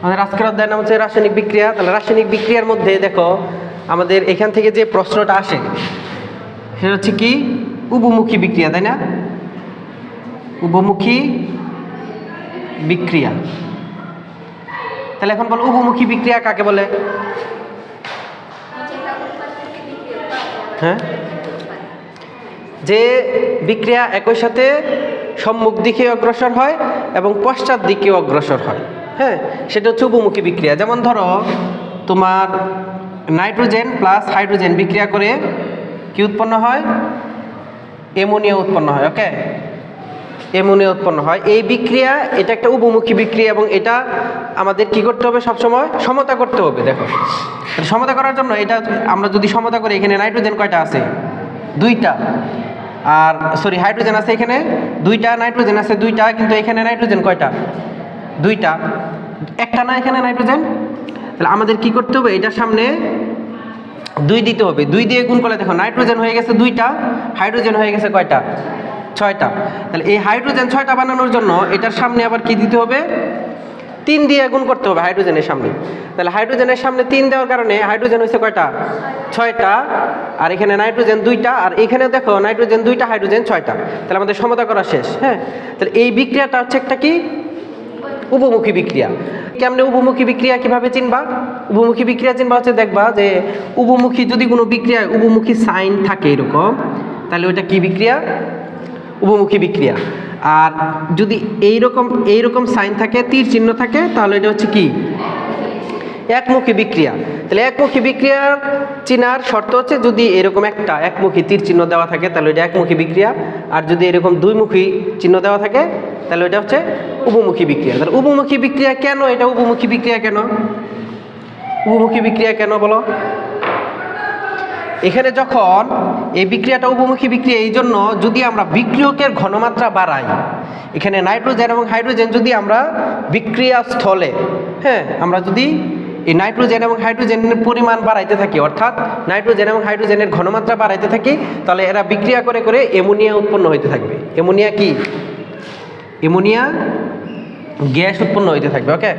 আমাদের আজকের অধ্যায়ের নাম হচ্ছে রাসায়নিক বিক্রিয়া। তাহলে রাসায়নিক বিক্রিয়ার মধ্যে দেখো আমাদের এখান থেকে যে প্রশ্নটা আসে সেটা হচ্ছে কি উভমুখী বিক্রিয়া, তাই না? উভমুখী বিক্রিয়া। তাহলে এখন বলো উভমুখী বিক্রিয়া কাকে বলে? হ্যাঁ, যে বিক্রিয়া একই সাথে সম্মুখ দিকে অগ্রসর হয় এবং পশ্চাৎ দিকেও অগ্রসর হয়। হ্যাঁ, সেটা হচ্ছে উভমুখী বিক্রিয়া। যেমন ধরো তোমার নাইট্রোজেন প্লাস হাইড্রোজেন বিক্রিয়া করে কি উৎপন্ন হয়? অ্যামোনিয়া উৎপন্ন হয়। ওকে, অ্যামোনিয়া উৎপন্ন হয়। এই বিক্রিয়া এটা একটা উভমুখী বিক্রিয়া এবং এটা আমাদের কি করতে হবে? সবসময় সমতা করতে হবে। দেখো সমতা করার জন্য এটা আমরা যদি সমতা করি, এখানে নাইট্রোজেন কয়টা আছে? দুইটা। আর সরি হাইড্রোজেন আছে এখানে দুইটা, নাইট্রোজেন আছে দুইটা, কিন্তু এখানে নাইট্রোজেন কয়টা? দুইটা, একটা না এখানে নাইট্রোজেন। তাহলে আমাদের কি করতে হবে? এটার সামনে 2 দিতে হবে। 2 দিয়ে গুণ করলে দেখো নাইট্রোজেন হয়ে গেছে 2টা, হাইড্রোজেন হয়ে গেছে কয়টা? 6টা। তাহলে এই হাইড্রোজেন 6টা বানানোর জন্য এটার সামনে আবার কি দিতে হবে? 3 দিয়ে গুণ করতে হবে হাইড্রোজেনের সামনে। তাহলে হাইড্রোজেনের সামনে 3 দেওয়ার কারণে হাইড্রোজেন হয়েছে কয়টা? 6টা। আর এখানে নাইট্রোজেন 2টা, আর এখানে দেখো নাইট্রোজেন 2টা, হাইড্রোজেন 6টা। তাহলে আমাদের সমতা করা শেষ। হ্যাঁ, তাহলে এই বিক্রিয়াটা হচ্ছে একটা কি উভমুখী বিক্রিয়া। কেমনে উভমুখী বিক্রিয়া কিভাবে চিনবা? উভমুখী বিক্রিয়া চিনবা হচ্ছে দেখবা যে উভমুখী যদি কোনো বিক্রিয়ায় উভমুখী সাইন থাকে এরকম, তাহলে ওইটা কি বিক্রিয়া? উভমুখী বিক্রিয়া। আর যদি এইরকম সাইন থাকে, তীর চিহ্ন থাকে, তাহলে এটা হচ্ছে কি? একমুখী বিক্রিয়া। তাহলে একমুখী বিক্রিয়ার চিনার শর্ত হচ্ছে যদি এরকম একটা একমুখী তীর চিহ্ন দেওয়া থাকে তাহলে এটা একমুখী বিক্রিয়া, আর যদি এরকম দুইমুখী চিহ্ন দেওয়া থাকে তাহলে এটা হচ্ছে উভমুখী বিক্রিয়া। তাহলে উভমুখী বিক্রিয়া কেন? এটা উভমুখী বিক্রিয়া কেন? উভমুখী বিক্রিয়া কেন বলো? এখানে যখন এই বিক্রিয়াটা উভমুখী বিক্রিয়া এই জন্য, যদি আমরা বিক্রিয়কের ঘনমাত্রা বাড়াই, এখানে নাইট্রোজেন এবং হাইড্রোজেন যদি আমরা বিক্রিয়া স্থলে, হ্যাঁ, আমরা যদি এই নাইট্রোজেন এবং হাইড্রোজেনের পরিমাণ বাড়াইতে থাকি, অর্থাৎ নাইট্রোজেন এবং হাইড্রোজেনের ঘনমাত্রা বাড়াইতে থাকি, তাহলে এরা বিক্রিয়া করে করে অ্যামোনিয়া উৎপন্ন হইতে থাকবে। অ্যামোনিয়া কি? অ্যামোনিয়া গ্যাস উৎপন্ন হইতে থাকবে। ওকে,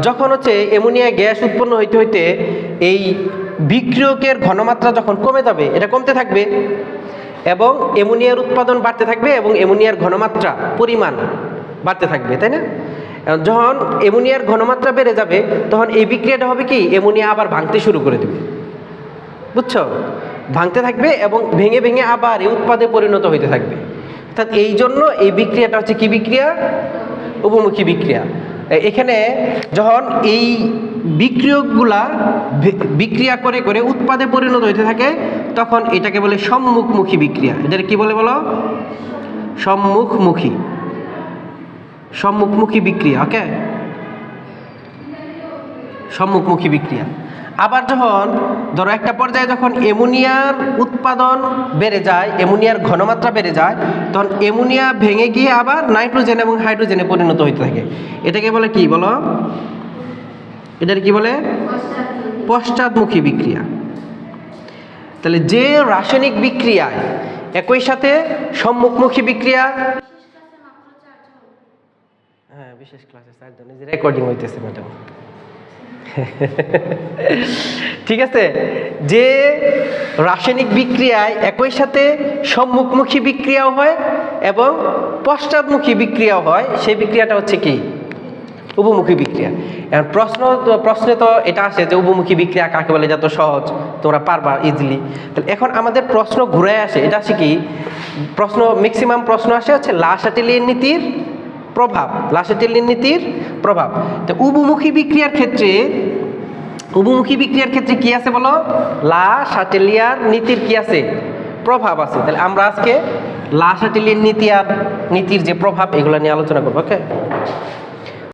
যখন হচ্ছে অ্যামোনিয়া গ্যাস উৎপন্ন হইতে হইতে এই বিক্রিয়কের ঘনমাত্রা যখন কমে যাবে, এটা কমতে থাকবে এবং অ্যামোনিয়ার উৎপাদন বাড়তে থাকবে এবং অ্যামোনিয়ার ঘনমাত্রা পরিমাণ বাড়তে থাকবে, তাই না? যখন অ্যামোনিয়ার ঘনমাত্রা বেড়ে যাবে তখন এই বিক্রিয়াটা হবে কি? অ্যামোনিয়া আবার ভাঙতে শুরু করে দেবে। বুঝছো? ভাঙতে থাকবে এবং ভেঙে ভেঙে আবার এই উৎপাদে পরিণত হইতে থাকবে। অর্থাৎ এই জন্য এই বিক্রিয়াটা হচ্ছে কি বিক্রিয়া? উভমুখী বিক্রিয়া। এখানে যখন এই বিক্রিয়কগুলা বিক্রিয়া করে করে উৎপাদে পরিণত হইতে থাকে তখন এটাকে বলে সম্মুখমুখী বিক্রিয়া। এটাকে কি বলে বলো? সম্মুখমুখী বিক্রিয়া। ওকে, সম্মুখমুখী বিক্রিয়া। আবার যখন ধরো একটা পর্যায়ে যখন অ্যামোনিয়ার উৎপাদন বেড়ে যায়, অ্যামোনিয়ার ঘনমাত্রা বেড়ে যায়, তখন অ্যামোনিয়া ভেঙে গিয়ে আবার নাইট্রোজেন এবং হাইড্রোজেনে পরিণত হইতে থাকে। এটাকে বলে কি বলো? এটার কি বলে? পশ্চাৎমুখী বিক্রিয়া। তাহলে যে রাসায়নিক বিক্রিয়ায় একই সাথে সম্মুখমুখী বিক্রিয়া, হ্যাঁ বিশেষ ক্লাসে 4 জন, রেকর্ডিং হইতেছে ম্যাডাম। ঠিক আছে, যে রাসায়নিক বিক্রিয়ায় একই সাথে সম্মুখমুখী বিক্রিয়াও হয় এবং পশ্চাৎমুখী বিক্রিয়াও হয়, সেই বিক্রিয়াটা হচ্ছে কি? উভমুখী বিক্রিয়া। এখন প্রশ্নে তো এটা আসে যে উভমুখী বিক্রিয়া কাকে বলে? যত সহজ, তোমরা পারবা ইজিলি। তাহলে এখন আমাদের প্রশ্ন ঘুরে আসে, এটা আসে কি প্রশ্ন? ম্যাক্সিমাম প্রশ্ন আসে হচ্ছে লা-শাটিলিয়েন নীতির প্রভাব। লা-শাটিলিয়েন নীতির প্রভাব। তো উভমুখী বিক্রিয়ার ক্ষেত্রে কি আছে বলো? লা-শাটিলিয়ার নীতির কি আছে? প্রভাব আছে। তাহলে আমরা আজকে লা-শাটিলিয়েন নীতি আর নীতির যে প্রভাব, এগুলো নিয়ে আলোচনা করবো। ওকে।